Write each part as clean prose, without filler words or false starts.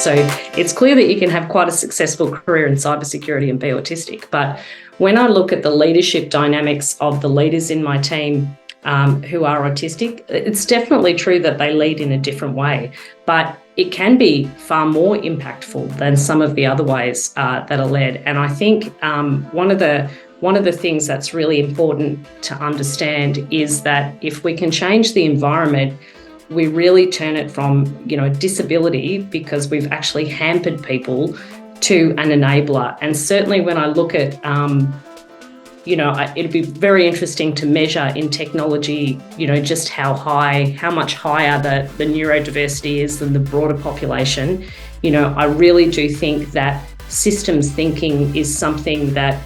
So it's clear that you can have quite a successful career in cybersecurity and be autistic. But when I look at the leadership dynamics of the leaders in my team who are autistic, it's definitely true that they lead in a different way, but it can be far more impactful than some of the other ways that are led. And I think one of the things that's really important to understand is that if we can change the environment, we really turn it from, disability, because we've actually hampered people, to an enabler. And certainly when I look at it'd be very interesting to measure in technology, just how much higher the neurodiversity is than the broader population. I really do think that systems thinking is something that,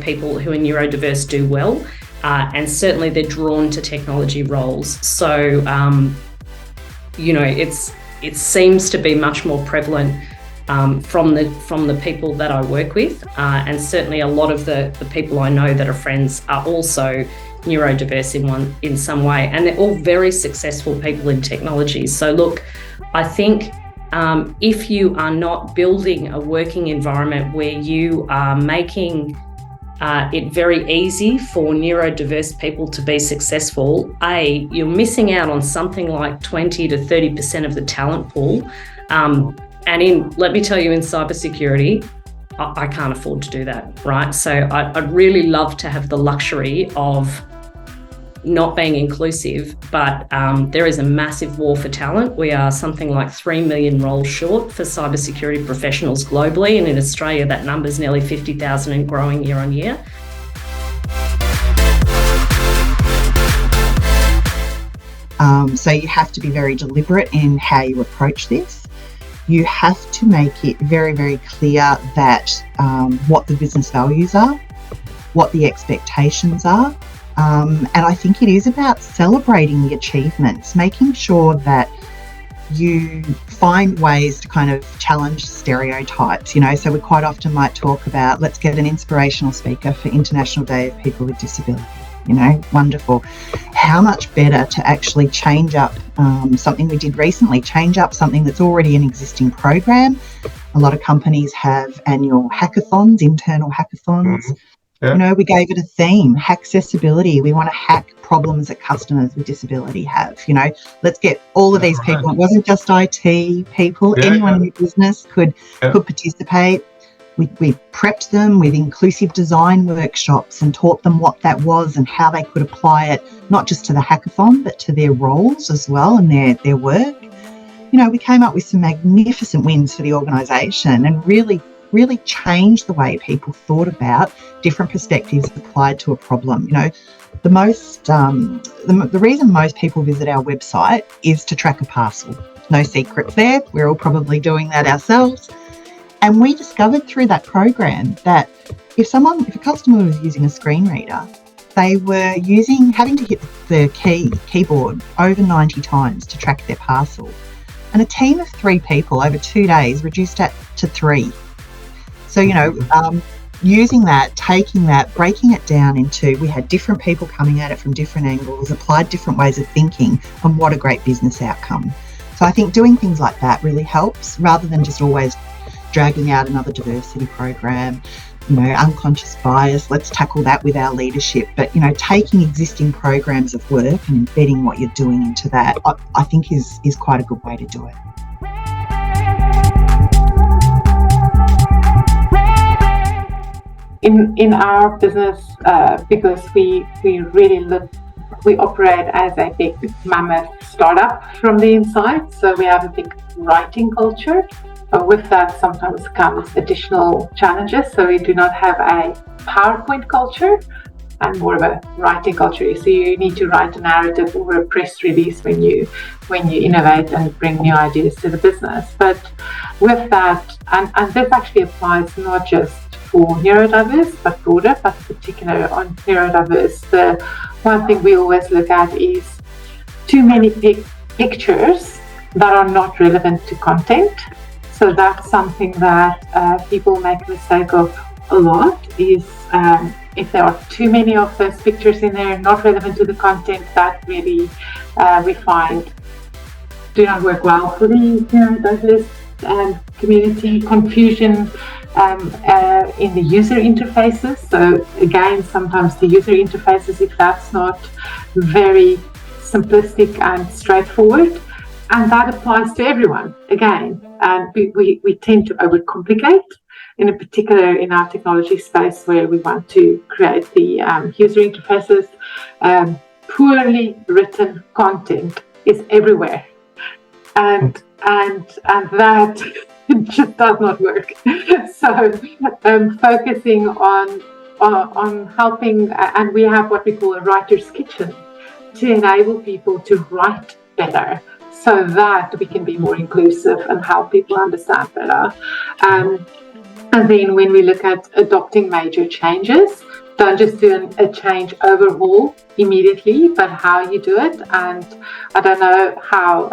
people who are neurodiverse do well. And certainly they're drawn to technology roles. So, it seems to be much more prevalent from the people that I work with, and certainly a lot of the people I know that are friends are also neurodiverse in some way, and they're all very successful people in technology. So look, I think if you are not building a working environment where you are making it very easy for neurodiverse people to be successful, you're missing out on something like 20 to 30% of the talent pool. And let me tell you, in cybersecurity, I can't afford to do that, right? So I'd really love to have the luxury of not being inclusive, but there is a massive war for talent. We are something like 3 million roles short for cybersecurity professionals globally, and in Australia that number's nearly 50,000 and growing year on year. So you have to be very deliberate in how you approach this. You have to make it very, very clear that what the business values are, what the expectations are. And I think it is about celebrating the achievements, making sure that you find ways to kind of challenge stereotypes, so we quite often might talk about, let's get an inspirational speaker for International Day of People with Disability. Wonderful. How much better to actually change up something we did recently, change up something that's already an existing program. A lot of companies have annual hackathons, internal hackathons. Mm-hmm. Yeah. We gave it a theme, hack accessibility. We want to hack problems that customers with disability have. Let's get all of these people. It wasn't just IT people. Anyone in the business could participate. We prepped them with inclusive design workshops and taught them what that was and how they could apply it, not just to the hackathon, but to their roles as well and their work. We came up with some magnificent wins for the organisation and really changed the way people thought about different perspectives applied to a problem. The reason most people visit our website is to track a parcel. No secret there. We're all probably doing that ourselves. And we discovered through that program that if a customer was using a screen reader, they were having to hit the keyboard over 90 times to track their parcel. And a team of 3 people over 2 days reduced that to 3. So, using that, taking that, breaking it down into, we had different people coming at it from different angles, applied different ways of thinking, and what a great business outcome. So I think doing things like that really helps, rather than just always dragging out another diversity program, unconscious bias, let's tackle that with our leadership. But, taking existing programs of work and embedding what you're doing into that, I think is quite a good way to do it. In our business, because we operate as a big mammoth startup from the inside, so we have a big writing culture. With that sometimes comes additional challenges. So we do not have a PowerPoint culture and more of a writing culture. So you need to write a narrative or a press release when you innovate and bring new ideas to the business. But with that, and this actually applies not just for neurodiverse, but broader, but particular on neurodiverse. The one thing we always look at is too many pictures that are not relevant to content. So that's something that people make a mistake of a lot, is if there are too many of those pictures in there not relevant to the content, that really we find do not work well for the neurodiverse community, confusion in the user interfaces. So again, sometimes the user interfaces, if that's not very simplistic and straightforward, and that applies to everyone again. And we tend to overcomplicate, in particular in our technology space where we want to create the user interfaces. Poorly written content is everywhere, and that just does not work. So focusing on helping, and we have what we call a writer's kitchen to enable people to write better, so that we can be more inclusive and help people understand better. And then when we look at adopting major changes, don't just do a change overhaul immediately, but how you do it. And I don't know how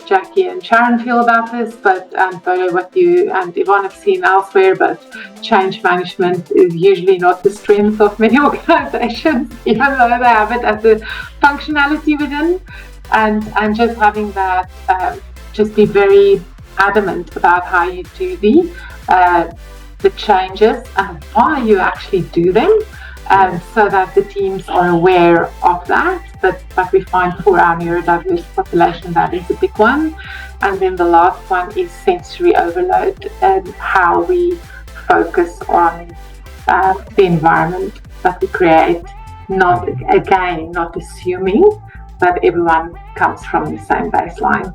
Jacqui and Sharon feel about this, but Bodo, what you and Ivonne have seen elsewhere, but change management is usually not the strength of many organizations, even though they have it as a functionality within. And just having that, just be very adamant about how you do the changes and why you actually do them, so that the teams are aware of that. But we find for our neurodiverse population that is a big one. And then the last one is sensory overload, and how we focus on the environment that we create, not assuming that everyone comes from the same baseline.